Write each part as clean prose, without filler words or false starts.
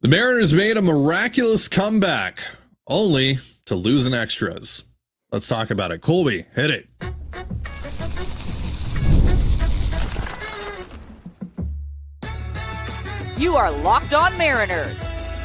The Mariners made a miraculous comeback, only to lose in extras. Let's talk about it. Colby, hit it. You are Locked On Mariners,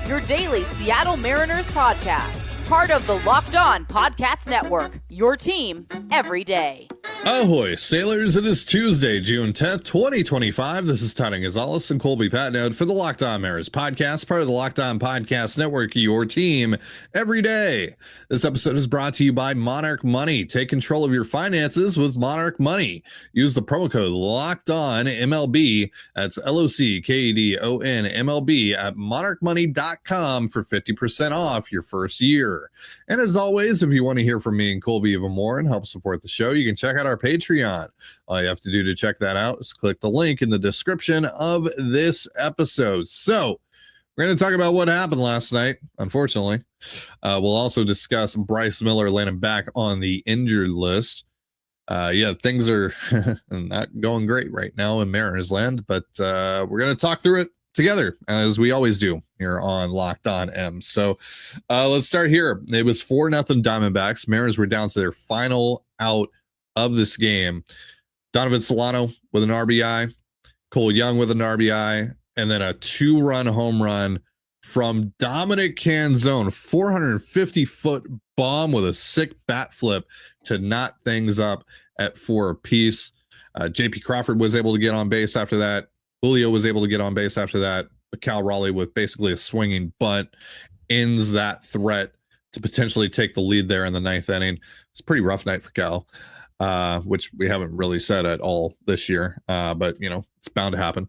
your daily Seattle Mariners podcast. Part of the Locked On Podcast Network, your team every day. Ahoy, sailors. It is Tuesday, June 10th, 2025. This is Tony Gonzalez and Colby Patnode for the Locked On Mariners podcast, part of the Locked On Podcast Network, your team every day. This episode is brought to you by Monarch Money. Take control of your finances with Monarch Money. Use the promo code Locked On MLB. That's LOCKEDON MLB at monarchmoney.com for 50% off your first year. And as always, if you want to hear from me and Colby even more and help support the show, you can check out our Patreon. All you have to do to check that out is click the link in the description of this episode. So we're going to talk about what happened last night, unfortunately. We'll also discuss Bryce Miller landing back on the injured list. Things are not going great right now in Mariners land, but we're going to talk through it together, as we always do here on Locked On M. So let's start here. It was 4-0 Diamondbacks. Mariners were down to their final out of this game. Donovan Solano with an RBI, Cole Young with an RBI, and then a 2-run home run from Dominic Canzone, 450-foot bomb with a sick bat flip to knot things up at 4 apiece. JP Crawford was able to get on base after that. Julio was able to get on base after that. Cal Raleigh with basically a swinging bunt ends that threat to potentially take the lead there in the 9th inning. It's a pretty rough night for Cal, which we haven't really said at all this year, but you know, it's bound to happen.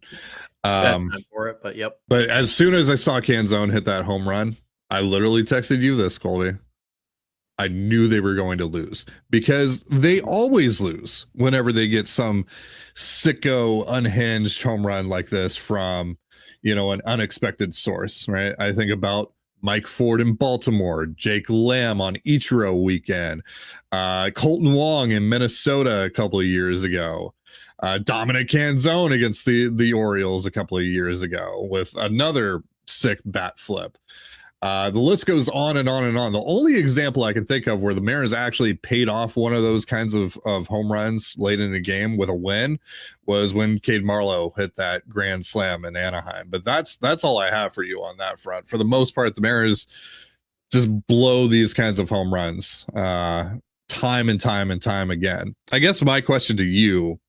For it, but yep. But as soon as I saw Canzone hit that home run, I literally texted you this, Colby. I knew they were going to lose because they always lose whenever they get some sicko unhinged home run like this from, you know, an unexpected source, right? I think about Mike Ford in Baltimore, Jake Lamb on Ichiro weekend, Colton Wong in Minnesota a couple of years ago, Dominic Canzone against the Orioles a couple of years ago with another sick bat flip. The list goes on and on and on. The only example I can think of where the Mariners actually paid off one of those kinds of home runs late in the game with a win was when Cade Marlowe hit that grand slam in Anaheim. But that's all I have for you on that front. For the most part, the Mariners just blow these kinds of home runs time and time again. I guess my question to you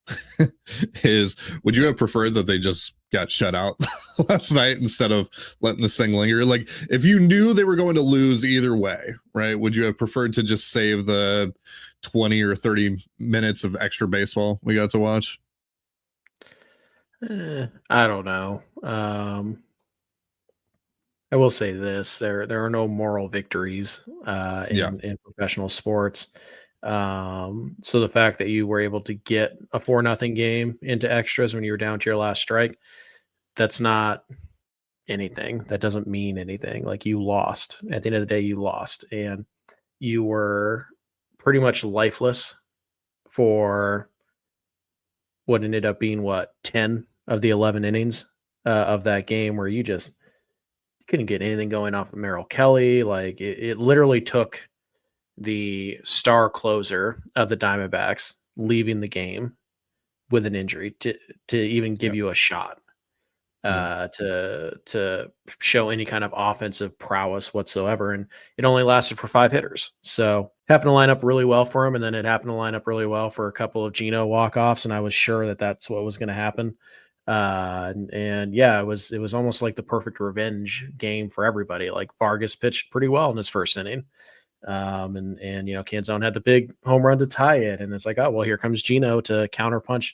is, would you have preferred that they just got shut out last night instead of letting this thing linger? Like, if you knew they were going to lose either way, right, would you have preferred to just save the 20 or 30 minutes of extra baseball we got to watch? I don't know. I will say this: there are no moral victories in professional sports. So the fact that you were able to get a 4-0 game into extras when you were down to your last strike, that's not anything. That doesn't mean anything. Like, you lost. At the end of the day, you lost, and you were pretty much lifeless for what ended up being 10 of the 11 innings of that game, where you just couldn't get anything going off of Merrill Kelly. Like, it literally took the star closer of the Diamondbacks leaving the game with an injury to even give you a shot to show any kind of offensive prowess whatsoever. And it only lasted for 5 hitters. So happened to line up really well for him. And then it happened to line up really well for a couple of Geno walk-offs. And I was sure that that's what was going to happen. It was almost like the perfect revenge game for everybody. Like, Vargas pitched pretty well in his first inning. And you know, Canzone had the big home run to tie it, and it's like, oh well, here comes Geno to counterpunch,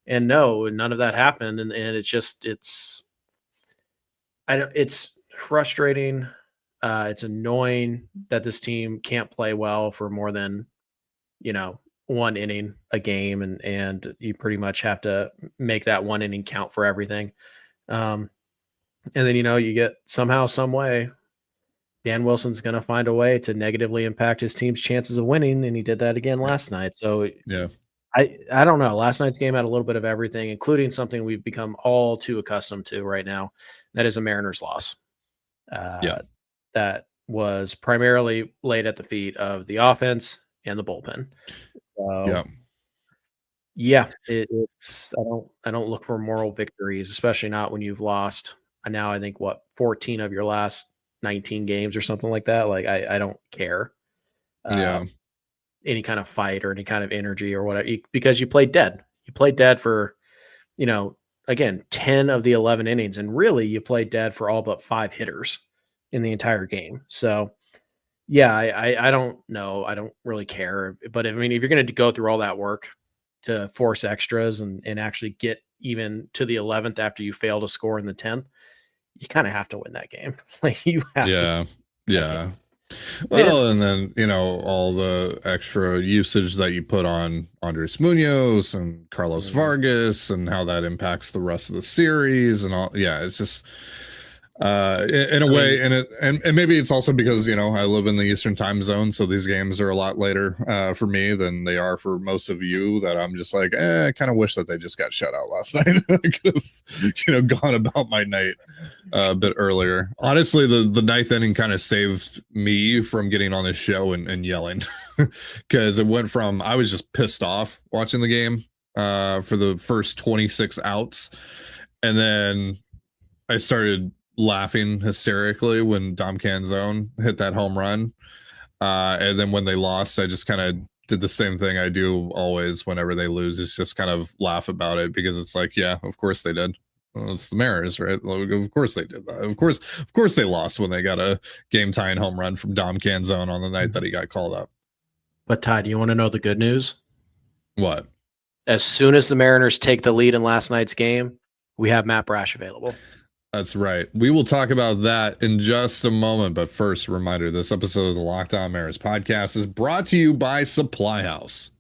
and no, none of that happened, and it's frustrating. It's annoying that this team can't play well for more than, you know, 1 inning a game, and you pretty much have to make that 1 inning count for everything. And then, you know, you get somehow, some way, Dan Wilson's going to find a way to negatively impact his team's chances of winning, and he did that again last night. So yeah, I don't know. Last night's game had a little bit of everything, including something we've become all too accustomed to right now. That is a Mariners loss. that was primarily laid at the feet of the offense and the bullpen. So, it's I don't look for moral victories, especially not when you've lost now. I think 14 of your last 19 games or something like that. Like I don't care. Any kind of fight or any kind of energy or whatever, because you played dead. You played dead for, again, 10 of the 11 innings, and really you played dead for all but 5 hitters in the entire game. So, yeah, I don't know. I don't really care. But I mean, if you're going to go through all that work to force extras and actually get even to the 11th after you fail to score in the 10th, you kind of have to win that game. Like you have to. Yeah. Well, and then, all the extra usage that you put on Andres Munoz and Carlos Vargas and how that impacts the rest of the series and all. Yeah, it's just in a way, and maybe it's also because, I live in the Eastern time zone, so these games are a lot later for me than they are for most of you, that I'm just like, I kind of wish that they just got shut out last night. I could have, gone about my night a bit earlier. Honestly, the ninth inning kind of saved me from getting on this show and yelling, because it went from, I was just pissed off watching the game for the first 26 outs, and then I started laughing hysterically when Dom Canzone hit that home run. And then when they lost, I just kind of did the same thing I do always whenever they lose, is just kind of laugh about it, because it's like, yeah, of course they did. Well, it's the Mariners, right? Of course they did that. Of course they lost when they got a game-tying home run from Dom Canzone on the night that he got called up. But Ty, do you want to know the good news? What? As soon as the Mariners take the lead in last night's game, we have Matt Brash available. That's right. We will talk about that in just a moment. But first, a reminder, this episode of the Locked On Mariners podcast is brought to you by Supply House.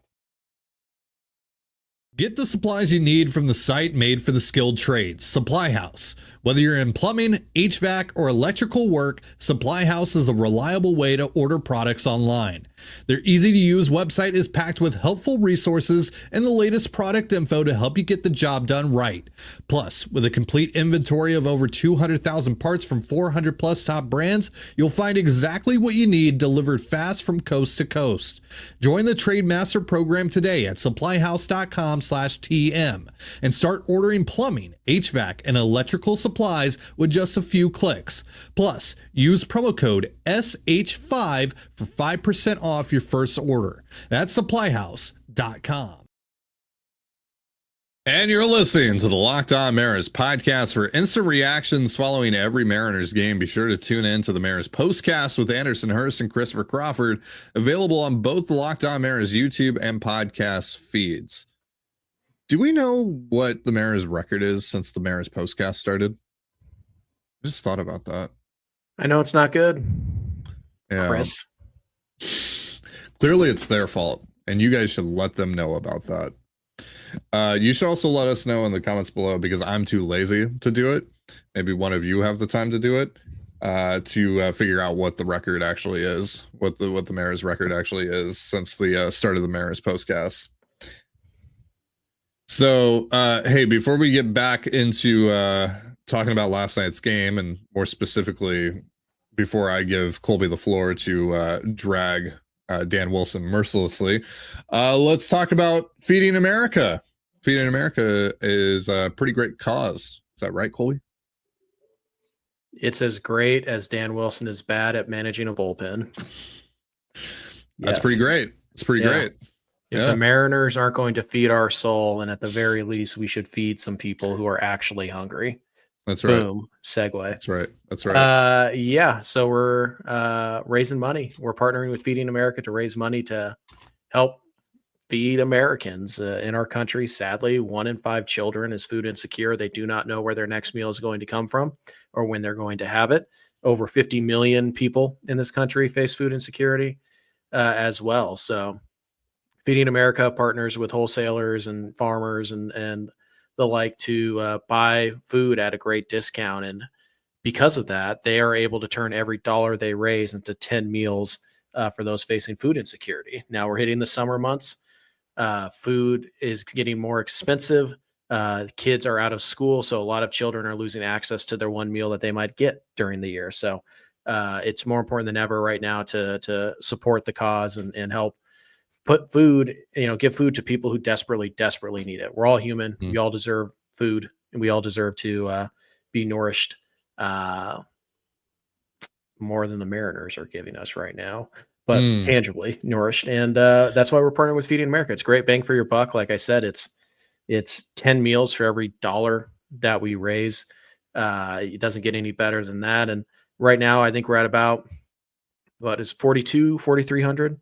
Get the supplies you need from the site made for the skilled trades, Supply House. Whether you're in plumbing, HVAC, or electrical work, Supply House is a reliable way to order products online. Their easy-to-use website is packed with helpful resources and the latest product info to help you get the job done right. Plus, with a complete inventory of over 200,000 parts from 400 plus top brands, you'll find exactly what you need delivered fast from coast to coast. Join the Trade Master program today at supplyhouse.com/TM and start ordering plumbing, HVAC, and electrical supplies with just a few clicks. Plus, use promo code SH5 for 5% off your first order. That's supplyhouse.com. And you're listening to the Locked On Mariners podcast. For instant reactions following every Mariners game, be sure to tune in to the Mariners postcast with Anderson Hurst and Christopher Crawford, available on both the Locked On Mariners YouTube and podcast feeds. Do we know what the Mariners record is since the Mariners postcast started? I just thought about that. I know it's not good. Yeah. Chris. Clearly it's their fault, and you guys should let them know about that. You should also let us know in the comments below, because I'm too lazy to do it. Maybe one of you have the time to do it, to figure out what the record actually is, what the Mariners record actually is since the start of the Mariners postcast. So, hey, before we get back into talking about last night's game, and more specifically, before I give Colby the floor to drag Dan Wilson mercilessly, let's talk about Feeding America. Feeding America is a pretty great cause. Is that right, Colby? It's as great as Dan Wilson is bad at managing a bullpen. That's pretty great. It's pretty great. If the Mariners aren't going to feed our soul, and at the very least, we should feed some people who are actually hungry. That's right. Boom. Segue. That's right. That's right. Yeah. So we're raising money. We're partnering with Feeding America to raise money to help feed Americans in our country. Sadly, 1 in 5 children is food insecure. They do not know where their next meal is going to come from or when they're going to have it. Over 50 million people in this country face food insecurity as well. So Feeding America partners with wholesalers and farmers and the like to buy food at a great discount. And because of that, they are able to turn every dollar they raise into 10 meals for those facing food insecurity. Now we're hitting the summer months. Food is getting more expensive. Kids are out of school, so a lot of children are losing access to their one meal that they might get during the year. So it's more important than ever right now to support the cause and help put food, give food to people who desperately need it. We're all human. We all deserve food, and we all deserve to be nourished more than the Mariners are giving us right now, but tangibly nourished. And that's why we're partnering with Feeding America. It's great bang for your buck. Like I said, it's 10 meals for every dollar that we raise. It doesn't get any better than that. And right now, I think we're at about, what is 4,300?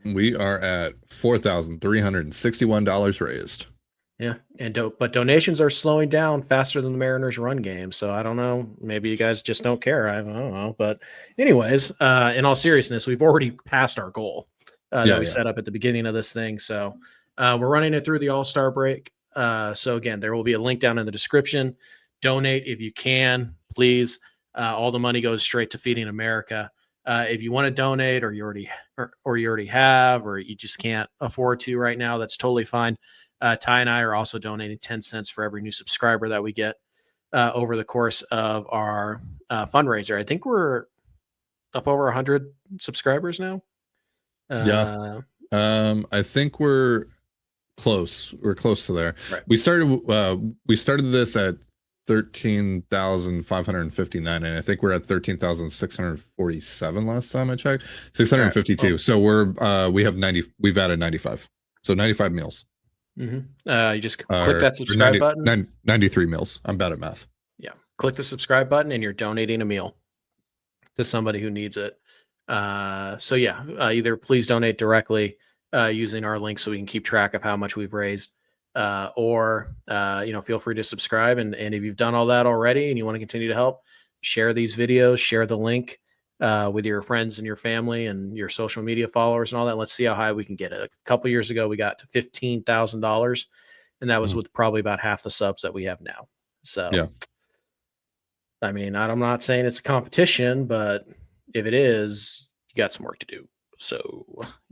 We are at $4,361 raised. Yeah. But donations are slowing down faster than the Mariners run game. So I don't know. Maybe you guys just don't care. I don't know. But anyways, in all seriousness, we've already passed our goal that we set up at the beginning of this thing. So we're running it through the All-Star break. So again, there will be a link down in the description. Donate if you can, please. All the money goes straight to Feeding America. If you want to donate, or you already have, or you just can't afford to right now, that's totally fine. Ty and I are also donating 10 cents for every new subscriber that we get over the course of our fundraiser. I think we're up over 100 subscribers now. I think we're close. We're close to there. Right. We started this at 13,559, and I think we're at 13,647 last time I checked. 652. Right. So we've added 95. So 95 meals. You just click that subscribe button. 93 meals. I'm bad at math. Yeah. Click the subscribe button and you're donating a meal to somebody who needs it. Either please donate directly using our link so we can keep track of how much we've raised, or feel free to subscribe. And if you've done all that already and you want to continue to help, share these videos, share the link with your friends and your family and your social media followers and all that. Let's see how high we can get it. A couple years ago, we got to $15,000, and that was with probably about half the subs that we have now. So, I mean, I'm not saying it's a competition, but if it is, you got some work to do. So,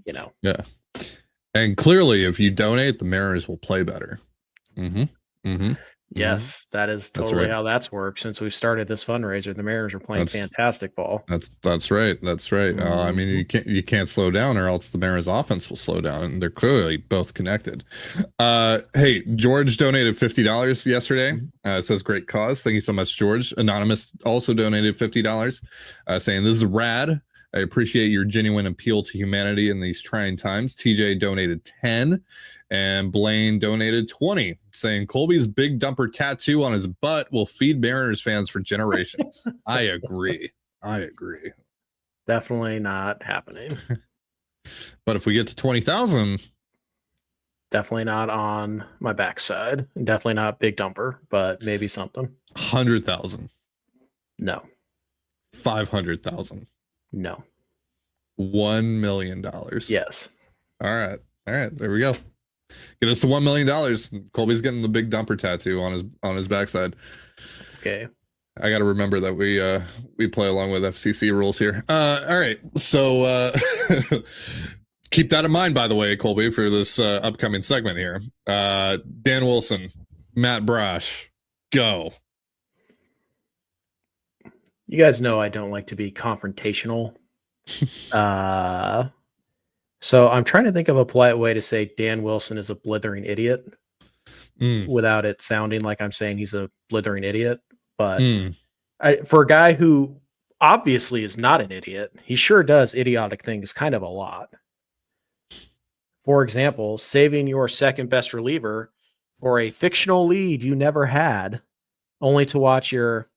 Yeah. And clearly, if you donate, the Mariners will play better. Yes, that is totally how that's worked. Since we've started this fundraiser, the Mariners are playing fantastic ball. That's right. I mean, you can't slow down, or else the Mariners offense will slow down, and they're clearly both connected. Hey, George donated $50 yesterday. It says great cause. Thank you so much, George. Anonymous also donated $50, saying this is rad. I appreciate your genuine appeal to humanity in these trying times. TJ donated 10, and Blaine donated 20, saying Colby's big dumper tattoo on his butt will feed Mariners fans for generations. I agree. Definitely not happening. But if we get to 20,000, definitely not on my backside. Definitely not big dumper, but maybe something. 100,000. No. 500,000. No. $1 million. Yes. All right. There we go. Get us to $1 million. Colby's getting the big dumper tattoo on his backside. Okay. I got to remember that we play along with FCC rules here. All right. So keep that in mind, by the way, Colby, for this upcoming segment here. Dan Wilson, Matt Brash, go. You guys know I don't like to be confrontational. So I'm trying to think of a polite way to say Dan Wilson is a blithering idiot without it sounding like I'm saying he's a blithering idiot. But for a guy who obviously is not an idiot, he sure does idiotic things kind of a lot. For example, saving your second best reliever for a fictional lead you never had, only to watch your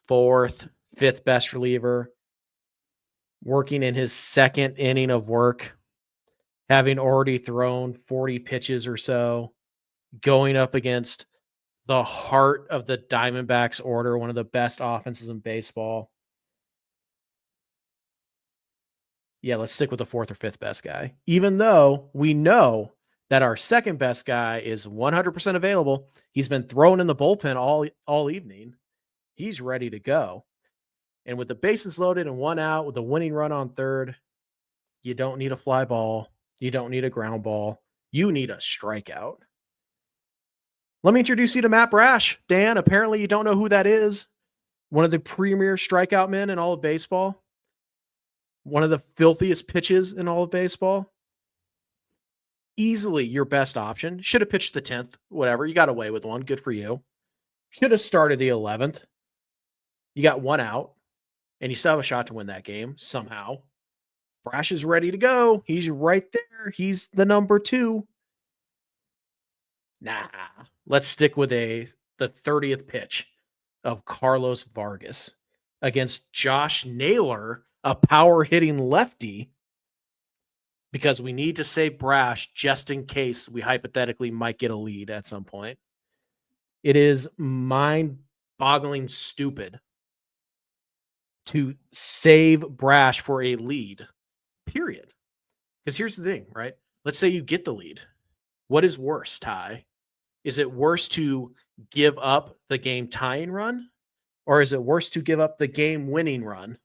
fourth, fifth best reliever working in his second inning of work, having already thrown 40 pitches or so, going up against the heart of the Diamondbacks order, one of the best offenses in baseball. Yeah, let's stick with the fourth or fifth best guy. Even though we know that our second best guy is 100% available. He's been thrown in the bullpen all evening. He's ready to go. And with the bases loaded and one out with the winning run on third, you don't need a fly ball. You don't need a ground ball. You need a strikeout. Let me introduce you to Matt Brash. Dan, apparently you don't know who that is. One of the premier strikeout men in all of baseball. One of the filthiest pitches in all of baseball. Easily your best option. Should have pitched the 10th, whatever. You got away with one. Good for you. Should have started the 11th. You got one out, and you still have a shot to win that game somehow. Brash is ready to go. He's right there. He's the number 2. Nah, let's stick with the 30th pitch of Carlos Vargas against Josh Naylor, a power-hitting lefty, because we need to save Brash just in case we hypothetically might get a lead at some point. It is mind-boggling stupid to save Brash for a lead, period. Because here's the thing, right? Let's say you get the lead. What is worse, Ty? Is it worse to give up the game tying run, or is it worse to give up the game winning run?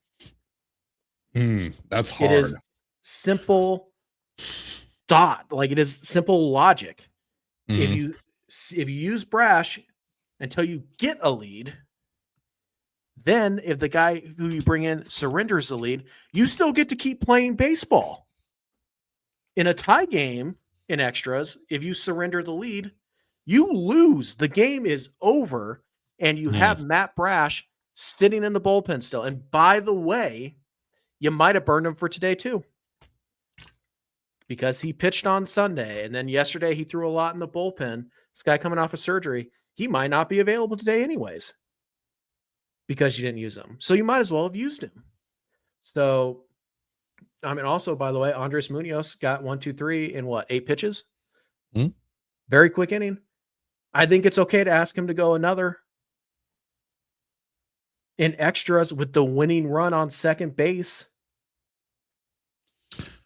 That's hard. It is simple thought. Like, it is simple logic. If you use Brash until you get a lead, then if the guy who you bring in surrenders the lead, you still get to keep playing baseball. In a tie game in extras, if you surrender the lead, you lose. The game is over, and you have Matt Brash sitting in the bullpen still. And by the way, you might have burned him for today too, because he pitched on Sunday, and then yesterday he threw a lot in the bullpen. This guy coming off of surgery, he might not be available today anyways because you didn't use him. So you might as well have used him. So, I mean, also, by the way, Andres Munoz got 1, 2, 3 in 8 pitches? Very quick inning. I think it's okay to ask him to go another in extras with the winning run on second base.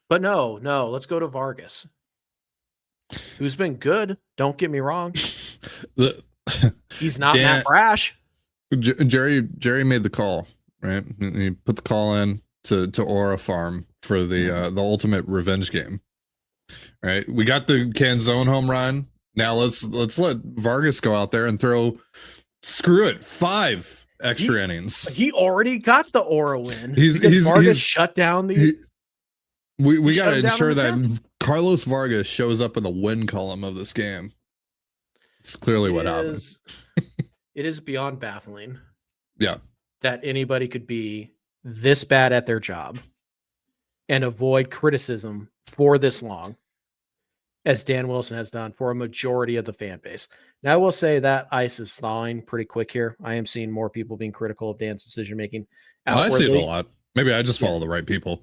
But no, let's go to Vargas, who's been good. Don't get me wrong. He's not Matt Brash. Jerry made the call, right? He put the call in to Aura Farm for the ultimate revenge game. Right? We got the Canzone home run. Now let's let Vargas go out there and throw, screw it, 5 extra innings. He already got the Aura win. He's shut down the. We got to ensure that Carlos Vargas shows up in the win column of this game. It's clearly what happened. It is beyond baffling. Yeah. That anybody could be this bad at their job and avoid criticism for this long, as Dan Wilson has done for a majority of the fan base. Now, I will say that ice is thawing pretty quick here. I am seeing more people being critical of Dan's decision-making. I see it a lot. Maybe I just follow the right people.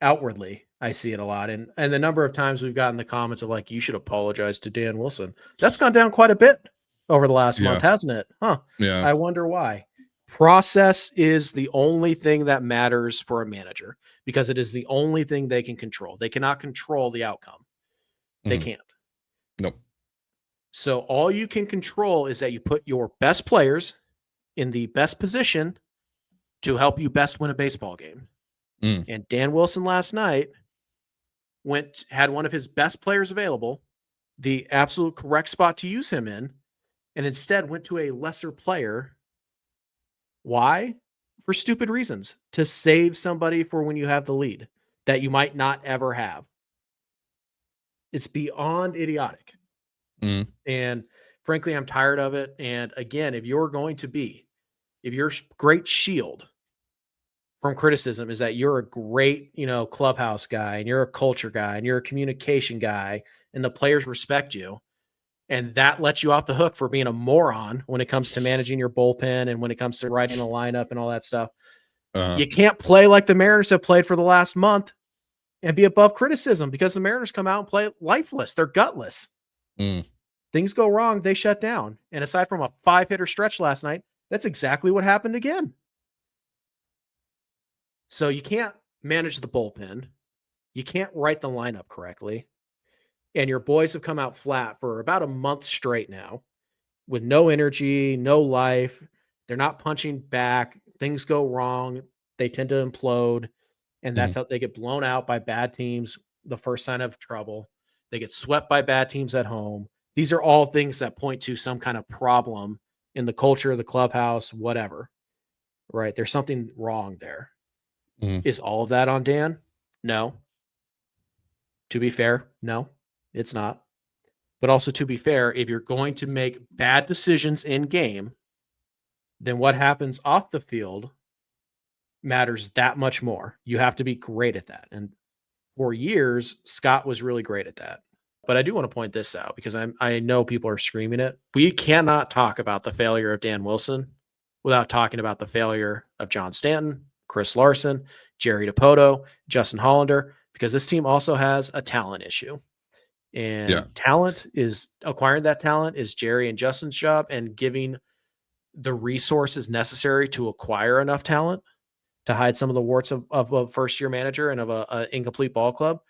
Outwardly, I see it a lot. And the number of times we've gotten the comments of like, you should apologize to Dan Wilson. That's gone down quite a bit over the last month, hasn't it? Huh. Yeah. I wonder why. Process is the only thing that matters for a manager because it is the only thing they can control. They cannot control the outcome. They can't. Nope. So all you can control is that you put your best players in the best position to help you best win a baseball game. And Dan Wilson last night had one of his best players available, the absolute correct spot to use him in, and instead went to a lesser player. Why? For stupid reasons. To save somebody for when you have the lead that you might not ever have. It's beyond idiotic. And frankly, I'm tired of it. And again, if your great shield from criticism is that you're a great, clubhouse guy and you're a culture guy and you're a communication guy and the players respect you, and that lets you off the hook for being a moron when it comes to managing your bullpen and when it comes to writing a lineup and all that stuff. You can't play like the Mariners have played for the last month and be above criticism because the Mariners come out and play lifeless. They're gutless. Things go wrong, they shut down. And aside from a 5-hitter stretch last night, that's exactly what happened again. So you can't manage the bullpen. You can't write the lineup correctly. And your boys have come out flat for about a month straight now with no energy, no life. They're not punching back. Things go wrong. They tend to implode. And that's how they get blown out by bad teams. The first sign of trouble. They get swept by bad teams at home. These are all things that point to some kind of problem in the culture, the clubhouse, whatever, right? There's something wrong there. Is all of that on Dan? No. To be fair, no, it's not. But also, to be fair, if you're going to make bad decisions in game, then what happens off the field matters that much more. You have to be great at that. And for years, Scott was really great at that. But I do want to point this out because I know people are screaming it. We cannot talk about the failure of Dan Wilson without talking about the failure of John Stanton, Chris Larson, Jerry Dipoto, Justin Hollander, because this team also has a talent issue. And acquiring that talent is Jerry and Justin's job, and giving the resources necessary to acquire enough talent to hide some of the warts of a first-year manager and of a incomplete ball club.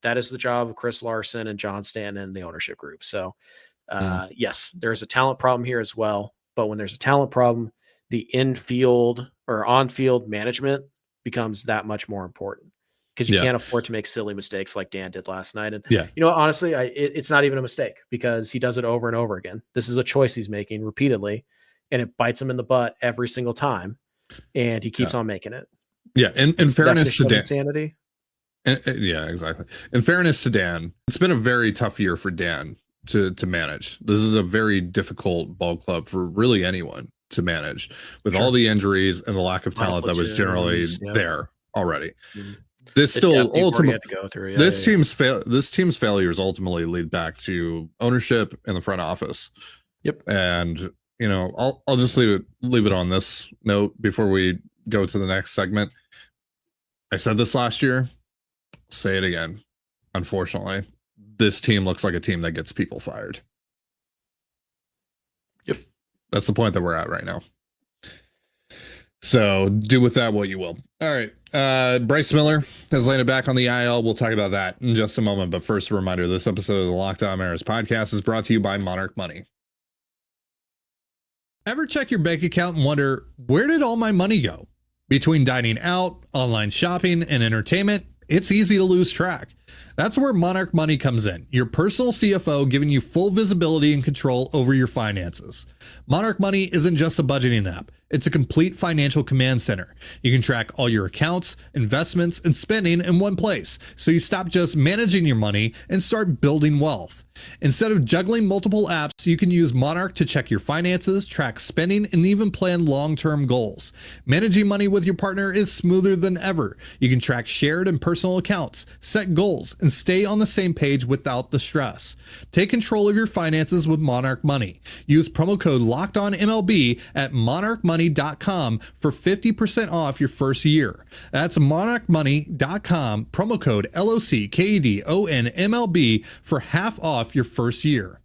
That is the job of Chris Larson and John Stanton and the ownership group. So, yes, there's a talent problem here as well. But when there's a talent problem, the in-field or on-field management becomes that much more important, because you can't afford to make silly mistakes like Dan did last night. And, honestly, it's not even a mistake because he does it over and over again. This is a choice he's making repeatedly, and it bites him in the butt every single time, and he keeps on making it. Yeah, in fairness to Dan. Insanity. Yeah, exactly. In fairness to Dan, it's been a very tough year for Dan to manage. This is a very difficult ball club for really anyone to manage, with all the injuries and the lack of talent that was generally there already. This still ultimately this team's failures ultimately lead back to ownership and the front office. Yep. And I'll just leave it on this note before we go to the next segment. I said this last year, say it again. Unfortunately, this team looks like a team that gets people fired. Yep. That's the point that we're at right now. So do with that what you will. All right. Bryce Miller has landed back on the IL. We'll talk about that in just a moment. But first, a reminder, this episode of the Locked On Mariners podcast is brought to you by Monarch Money. Ever check your bank account and wonder, where did all my money go? Between dining out, online shopping, and entertainment, it's easy to lose track. That's where Monarch Money comes in, your personal CFO giving you full visibility and control over your finances. Monarch Money isn't just a budgeting app. It's a complete financial command center. You can track all your accounts, investments, and spending in one place, so you stop just managing your money and start building wealth. Instead of juggling multiple apps, you can use Monarch to check your finances, track spending, and even plan long-term goals. Managing money with your partner is smoother than ever. You can track shared and personal accounts, set goals, and stay on the same page without the stress. Take control of your finances with Monarch Money. Use promo code LOCKEDONMLB at monarchmoney.com for 50% off your first year. That's monarchmoney.com, promo code LOCKEDONMLB for half off your first year.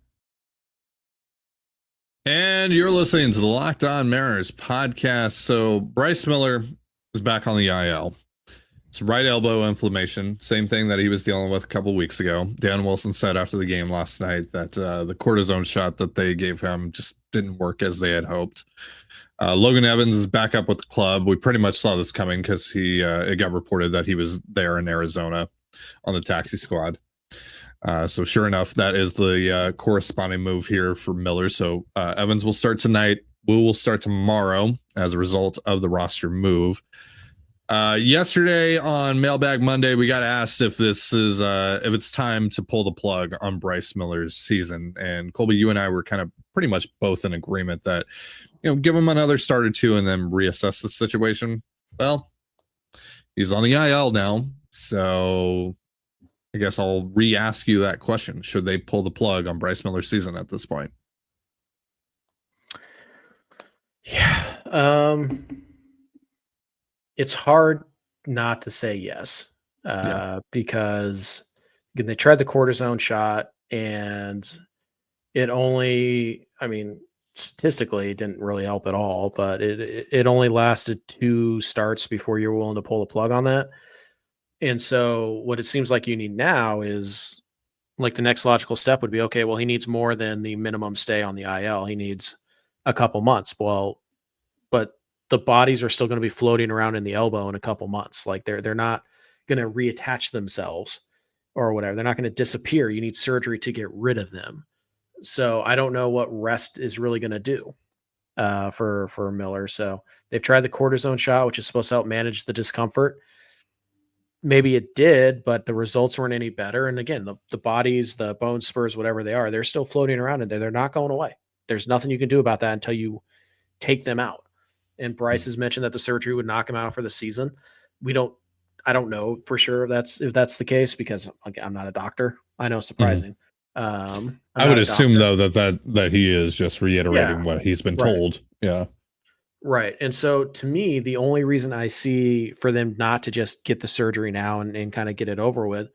And you're listening to the Locked On Mariners podcast. So Bryce Miller is back on the IL. It's right elbow inflammation, same thing that he was dealing with a couple weeks ago. Dan Wilson said after the game last night that the cortisone shot that they gave him just didn't work as they had hoped. Logan Evans is back up with the club. We pretty much saw this coming because it got reported that he was there in Arizona on the taxi squad. So sure enough, that is the corresponding move here for Miller. So Evans will start tonight. Wu will start tomorrow as a result of the roster move. Yesterday on Mailbag Monday, we got asked if this is if it's time to pull the plug on Bryce Miller's season. And Colby, you and I were kind of pretty much both in agreement that, give him another start or two and then reassess the situation. Well, he's on the IL now, so I guess I'll re-ask you that question. Should they pull the plug on Bryce Miller's season at this point? Yeah. It's hard not to say yes, because again, they tried the cortisone shot and it only, statistically it didn't really help at all, but it only lasted 2 starts before you were willing to pull the plug on that. And so what it seems like you need now is, like, the next logical step would be, okay, well, he needs more than the minimum stay on the IL. He needs a couple months. Well, but the bodies are still going to be floating around in the elbow in a couple months. Like, they're not going to reattach themselves or whatever. They're not going to disappear. You need surgery to get rid of them. So I don't know what rest is really going to do for Miller. So they've tried the cortisone shot, which is supposed to help manage the discomfort. Maybe it did, but the results weren't any better. And again, the bodies, the bone spurs, whatever they are, they're still floating around in there. They're not going away. There's nothing you can do about that until you take them out. And Bryce has mentioned that the surgery would knock him out for the season. I don't know for sure if that's the case, because I'm not a doctor. I know, surprising. I would assume though that he is just reiterating what he's been told. Yeah. Right. And so to me, the only reason I see for them not to just get the surgery now and kind of get it over with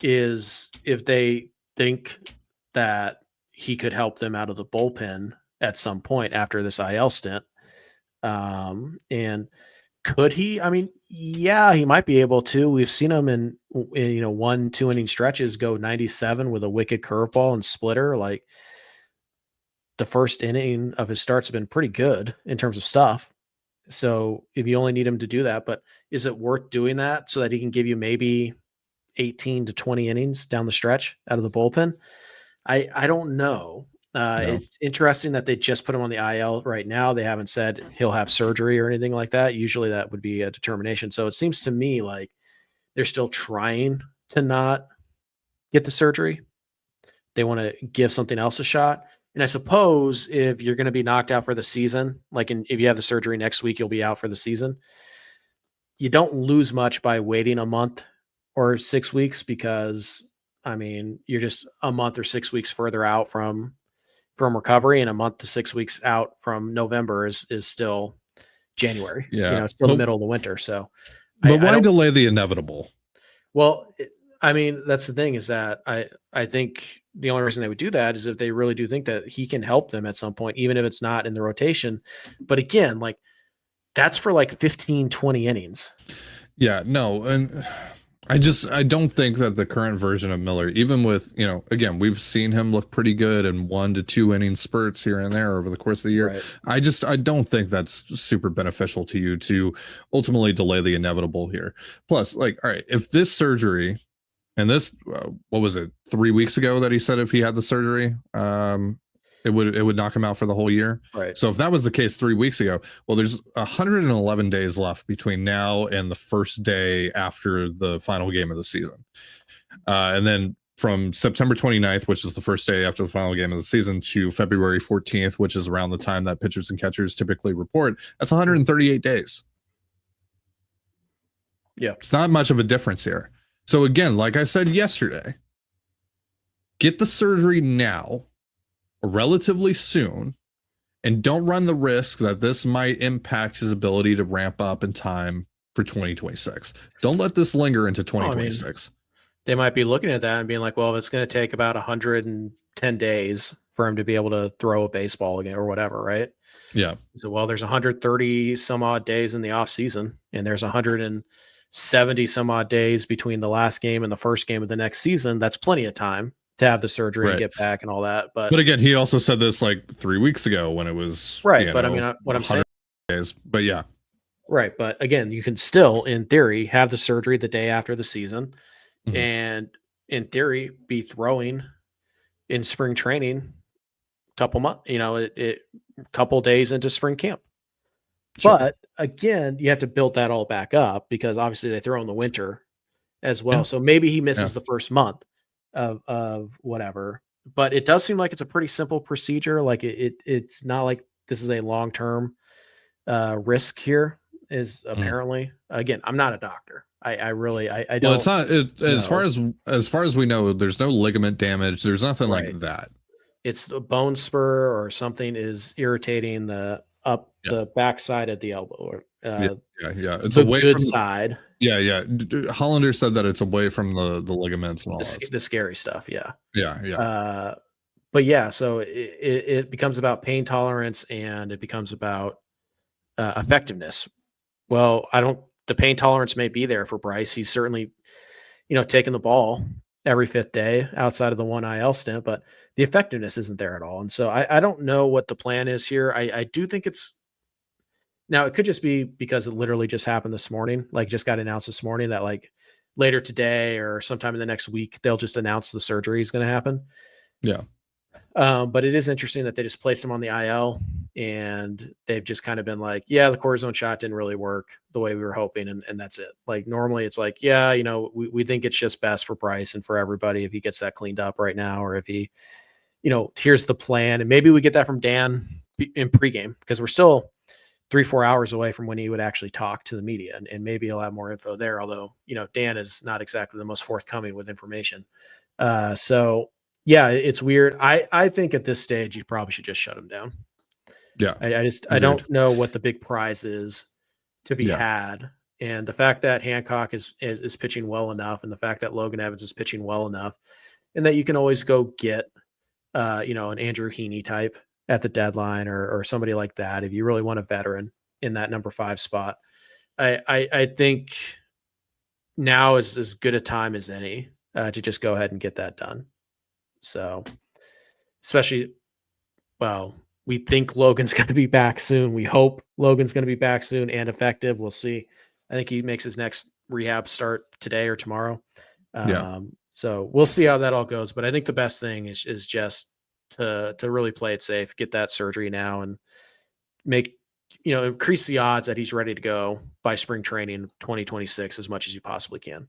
is if they think that he could help them out of the bullpen at some point after this IL stint. And could he? I mean, yeah, he might be able to. We've seen him in 1-2 inning stretches go 97 with a wicked curveball and splitter. Like, the first inning of his starts have been pretty good in terms of stuff. So if you only need him to do that, but is it worth doing that so that he can give you maybe 18 to 20 innings down the stretch out of the bullpen? I don't know. No. It's interesting that they just put him on the IL right now. They haven't said he'll have surgery or anything like that. Usually that would be a determination. So it seems to me like they're still trying to not get the surgery. They want to give something else a shot. And I suppose if you're going to be knocked out for the season, if you have the surgery next week, you'll be out for the season. You don't lose much by waiting a month or 6 weeks, because I mean, you're just a month or 6 weeks further out from recovery, and a month to 6 weeks out from November is still January. Yeah. Still the middle of the winter. So, but why delay the inevitable? Well, I mean, that's the thing, is that I think the only reason they would do that is if they really do think that he can help them at some point, even if it's not in the rotation. But again, that's for 15, 20 innings. Yeah, no. And I don't think that the current version of Miller, even with, again, we've seen him look pretty good in 1 to 2 inning spurts here and there over the course of the year. Right. I don't think that's super beneficial to you to ultimately delay the inevitable here. Plus, all right, if this surgery, and this, what was it, 3 weeks ago that he said if he had the surgery, it would knock him out for the whole year. Right. So if that was the case 3 weeks ago, well, there's 111 days left between now and the first day after the final game of the season. And then from September 29th, which is the first day after the final game of the season, to February 14th, which is around the time that pitchers and catchers typically report, that's 138 days. Yeah. It's not much of a difference here. So again, like I said yesterday, get the surgery now, relatively soon, and don't run the risk that this might impact his ability to ramp up in time for 2026. Don't let this linger into 2026. They might be looking at that and being like, well, it's going to take about 110 days for him to be able to throw a baseball again or whatever, right? Yeah. So, well, there's 130 some odd days in the off season, and there's 170 some odd days between the last game and the first game of the next season. That's plenty of time to have the surgery and get back and all that. But again, he also said this 3 weeks ago when it was right. But I mean, what I'm saying is, but yeah. Right. But again, you can still, in theory, have the surgery the day after the season, and in theory, be throwing in spring training couple months, couple days into spring camp. Sure. But again, you have to build that all back up, because obviously they throw in the winter as well. Yeah. So maybe he misses the first month of whatever, but it does seem like it's a pretty simple procedure. It's not like this is a long-term risk here, is apparently. Again, I'm not a doctor. I really don't. Well, it's not as far as we know, there's no ligament damage. There's nothing like that. It's the bone spur or something is irritating the backside of the elbow, or it's the away good from side. Yeah. Hollander said that it's away from the ligaments and all the scary stuff. Yeah. But yeah, so it becomes about pain tolerance, and it becomes about effectiveness. Well, the pain tolerance may be there for Bryce. He's certainly, taking the ball every fifth day outside of the one IL stint, but the effectiveness isn't there at all. And so I don't know what the plan is here. I do think now it could just be because it literally just happened this morning, just got announced this morning that later today or sometime in the next week, they'll just announce the surgery is going to happen. Yeah. But it is interesting that they just placed him on the IL, and they've just kind of been like, yeah, the cortisone shot didn't really work the way we were hoping. And that's it. Like normally it's like, yeah, we think it's just best for Bryce and for everybody if he gets that cleaned up right now, or if he, here's the plan. And maybe we get that from Dan in pregame, because we're still 3-4 hours away from when he would actually talk to the media, and maybe he'll have more info there. Although, Dan is not exactly the most forthcoming with information. So yeah, it's weird. I think at this stage, you probably should just shut him down. Yeah. I don't know what the big prize is to be had. And the fact that Hancock is pitching well enough, and the fact that Logan Evans is pitching well enough, and that you can always go get, an Andrew Heaney type at the deadline, or somebody like that, if you really want a veteran in that number 5 spot. I think now is as good a time as any to just go ahead and get that done. So, especially, we think Logan's going to be back soon. We hope Logan's going to be back soon and effective. We'll see. I think he makes his next rehab start today or tomorrow. So we'll see how that all goes. But I think the best thing is just to really play it safe, get that surgery now, and increase the odds that he's ready to go by spring training 2026 as much as you possibly can.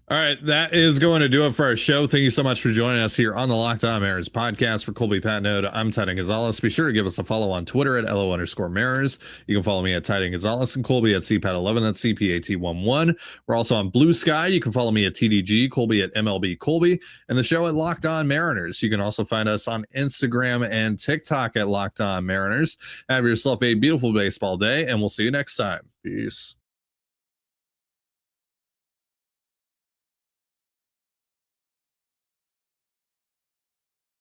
All right, that is going to do it for our show. Thank you so much for joining us here on the Locked On Mariners podcast. For Colby Patnode, I'm Titan Gonzalez. Be sure to give us a follow on Twitter at LO_Mariners. You can follow me at Titan Gonzalez and Colby at CPAT11. That's CPAT11. We're also on Blue Sky. You can follow me at TDG, Colby at MLB Colby, and the show at Locked On Mariners. You can also find us on Instagram and TikTok at Locked On Mariners. Have yourself a beautiful baseball day, and we'll see you next time. Peace.